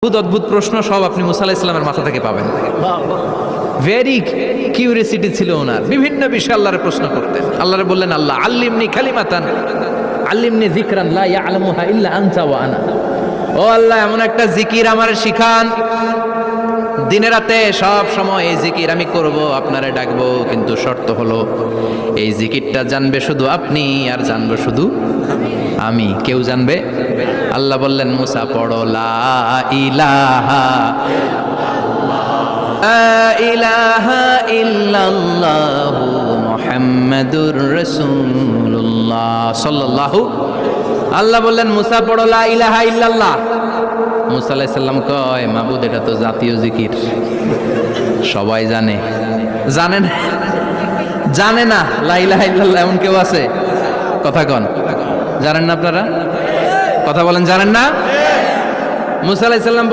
অদ্ভুত অদ্ভুত প্রশ্ন সব আপনি মুসা আলাইহিস সালামের মাথা থেকে পাবেন। ভেরি কিউরিয়াসিটি ছিল ওনার, বিভিন্ন বিষয়ে আল্লাহর প্রশ্ন করতেন। আল্লাহরে বললেন, আল্লাহ আল্লিমনি কালিমাতান আল্লিমনি যিকরান লা ইয়ালামুহা ইল্লা আনতা ওয়া আনা। ও আল্লাহ, এমন একটা জিকির আমার শিখান, দিনে রাতে সব সময় এই জিকির আমি করব, আপনারে ডাকবো, কিন্তু শর্ত হলো এই জিকিরটা জানবে শুধু আপনি আর জানবো শুধু আমি, কেউ জানবে। আল্লাহ বললেন, মুসা পড়ো লা ইলাহা ইলাহা ইল্লাল্লাহু মুহাম্মাদুর রাসূলুল্লাহ সাল্লাল্লাহু। আল্লাহ বললেন, মুসা পড়ো লা ইলাহা ইল্লাল্লাহ। মুসা আলাইহিস সালাম কয়, মাবুদ এটা তো জাতীয় জিকির, সবাই জানে। জানেন জানে না লা ইলাহা ইল্লাল্লাহ এমন কেউ আছে? কথা কন, জানেন না আপনারা? কথা বলেন, জানেন না? মুসা আলাইহিস সালাম